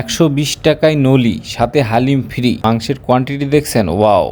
120 টাকায় নলি, সাথে হালিম ফ্রি। মাংসের কোয়ান্টিটি দেখছেন? ওয়াও।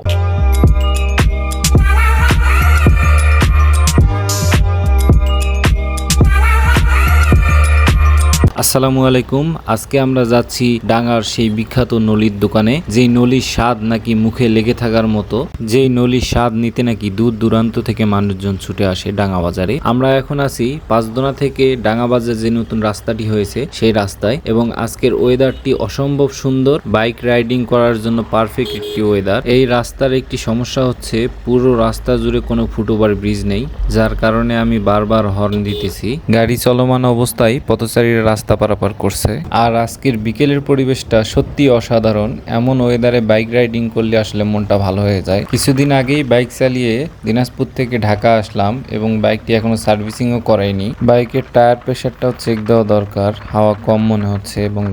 আসসালামু আলাইকুম। আজকে আমরা যাচ্ছি ডাঙ্গার সেই বিখ্যাত নলির দোকানে, যেই নলির স্বাদ নাকি মুখে লেগে থাকার মতো, যেই নলির স্বাদ নিতে নাকি দূর দূরান্ত থেকে মানুষজন ছুটে আসে ডাঙ্গা বাজারে। আমরা এখন আছি পাঁচদোনা থেকে ডাঙ্গা বাজার যে নতুন রাস্তাটি হয়েছে সেই রাস্তায়, এবং আজকের ওয়েদারটি অসম্ভব সুন্দর, বাইক রাইডিং করার জন্য পারফেক্ট একটি ওয়েদার। এই রাস্তার একটি সমস্যা হচ্ছে পুরো রাস্তা জুড়ে কোনো ফুটওভার ব্রিজ নেই, যার কারণে আমি বারবার হর্ন দিতেছি। গাড়ি চলমান অবস্থায় পথচারীরা রাস্তা পারাপার করছে। আর আজকের বিকেলের পরিবেশটা সত্যি অসাধারণ। এমন ওয়েদারে বাইক রাইডিং করলে আসলে মনটা ভালো হয়ে যায়। কিছুদিন আগেই বাইক চালিয়ে দিনাজপুর থেকে ঢাকা আসলাম, এবং বাইকটি এখনো সার্ভিসিংও করাইনি। বাইকের টায়ার প্রেশারটাও চেক দেওয়া দরকার, হাওয়া কম মনে হচ্ছে, এবং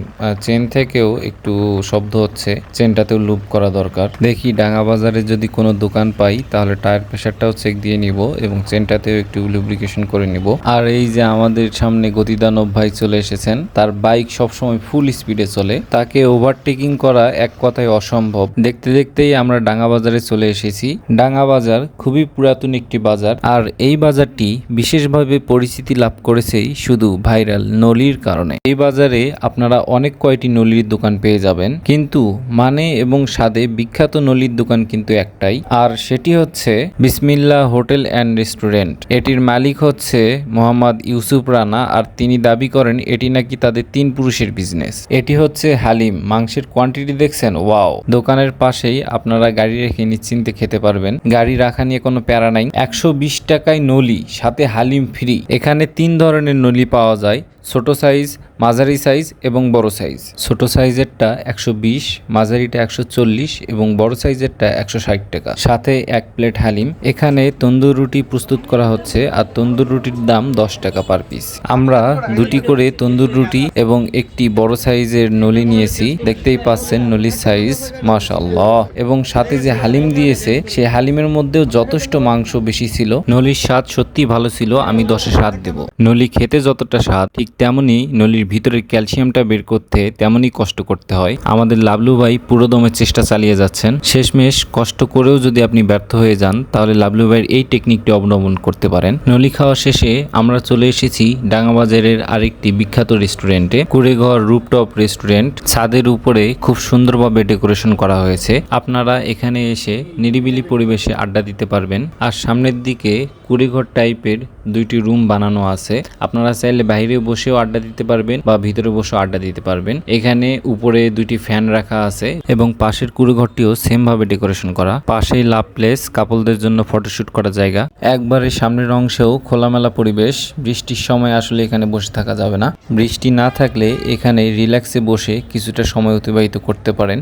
চেন থেকেও একটু শব্দ হচ্ছে, চেনটাতেও লুপ করা দরকার। দেখি ডাঙ্গা বাজারে যদি কোনো দোকান পাই তাহলে টায়ার প্রেশারটাও চেক দিয়ে নিব, এবং চেনটাতেও একটু লুব্রিকেশন করে নিব। আর এই যে আমাদের সামনে গতিদানব ভাই চলে এসেছে, তার বাইক সবসময় ফুল স্পিডে চলে, তাকে ওভারটেকিং করা এক কথায় অসম্ভব। দেখতে দেখতেই আমরা ডাঙ্গা বাজারে চলে এসেছি। ডাঙ্গা বাজার খুবই পুরাতন একটি বাজার, আর এই বাজারটি বিশেষভাবে পরিচিতি লাভ করেছে শুধু ভাইরাল নলির কারণে। এই বাজারে আপনারা অনেক কয়টি নলির দোকান পেয়ে যাবেন, কিন্তু মানে এবং স্বাদে বিখ্যাত নলির দোকান কিন্তু একটাই, আর সেটি হচ্ছে বিসমিল্লাহ হোটেল অ্যান্ড রেস্টুরেন্ট। এটির মালিক হচ্ছে মোহাম্মদ ইউসুফ রানা, আর তিনি দাবি করেন এটি নাকি তাদের 3 পুরুষের বিজনেস। এটি হচ্ছে হালিম। মাংসের কোয়ান্টিটি দেখছেন? ওয়াও। দোকানের পাশেই আপনারা গাড়ি রেখে নিশ্চিন্তে খেতে পারবেন। গাড়ি রাখা নিয়ে কোনো প্যারা নাই। 120 টাকায় নলি, সাথে হালিম ফ্রি। এখানে 3 ধরনের নলি পাওয়া যায়, ছোট সাইজ, মাঝারি সাইজ এবং বড় সাইজ। ছোট সাইজেরটা 120, মাঝারিটা 140 এবং বড় সাইজেরটা 160 টাকা, সাথে 1 প্লেট হালিম। এখানে তন্দুর রুটি প্রস্তুত করা হচ্ছে, আর তন্দুর রুটির দাম 10 টাকা পার পিস। আমরা 2টি করে তন্দুর রুটি এবং একটি বড় সাইজের নলি নিয়েছি। দেখতেই পাচ্ছেন নলির সাইজ, মাশাআল্লাহ। এবং সাথে যে হালিম দিয়েছে সেই হালিমের মধ্যেও যথেষ্ট মাংস বেশি ছিল। নলির স্বাদ সত্যি ভালো ছিল, আমি 10-এ 7 দেব। নলি খেতে যতটা স্বাদ, ঠিক তেমনি নলির ভিতরের ক্যালসিয়ামটা বের করতে তেমনই কষ্ট করতে হয়। আমাদের লাবলু ভাই পুরো দমে চেষ্টা চালিয়ে যাচ্ছেন। শেষমেশ কষ্ট করেও যদি আপনি ব্যর্থ হয়ে যান, তাহলে লাবলু ভাইয়ের এই টেকনিকটি অবলম্বন করতে পারেন। নলি খাওয়া শেষে আমরা চলে এসেছি ডাঙ্গা বাজারের আরেকটি বিখ্যাত রেস্টুরেন্টে, কুড়েঘর রুপটপ রেস্টুরেন্ট। ছাদের উপরে খুব সুন্দরভাবে ডেকোরেশন করা হয়েছে। আপনারা এখানে এসে নিরিবিলি পরিবেশে আড্ডা দিতে পারবেন। আর সামনের দিকে কুড়েঘর টাইপের 2টি রুম বানানো আছে। আপনারা চাইলে বাইরে বসেও আড্ডা দিতে পারবেন বা ভিতরে বসেও আড্ডা দিতে পারবেন। এখানে উপরে 2টি ফ্যান রাখা আছে, এবং পাশের কুড়েঘরটিও সেম ভাবে ডেকোরেশন করা। পাশেই লাভ প্লেস, কাপলদের জন্য ফটোশুট করা জায়গা। একবারে সামনের অংশেও খোলামেলা পরিবেশ। বৃষ্টির সময় আসলে এখানে বসে থাকা যাবে না। বৃষ্টি না থাকলে এখানে রিল্যাক্সে বসে কিছুটা সময় অতিবাহিত করতে পারেন।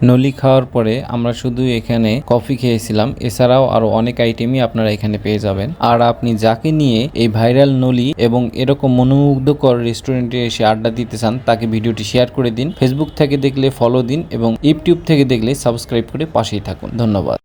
নলি খাওয়ার পরে আমরা শুধু এখানে কফি খেয়েছিলাম, এছাড়াও আরো অনেক আইটেমই আপনারা এখানে পেয়ে যাবেন। আর আপনি যাকে নিয়ে এই ভাইরাল নলি এবং এরকম মনোমুগ্ধকর রেস্টুরেন্টে এসে আড্ডা দিতে চান, তাকে ভিডিওটি শেয়ার করে দিন। ফেসবুক থেকে দেখলে ফলো দিন, এবং ইউটিউব থেকে দেখলে সাবস্ক্রাইব করে পাশেই থাকুন। ধন্যবাদ।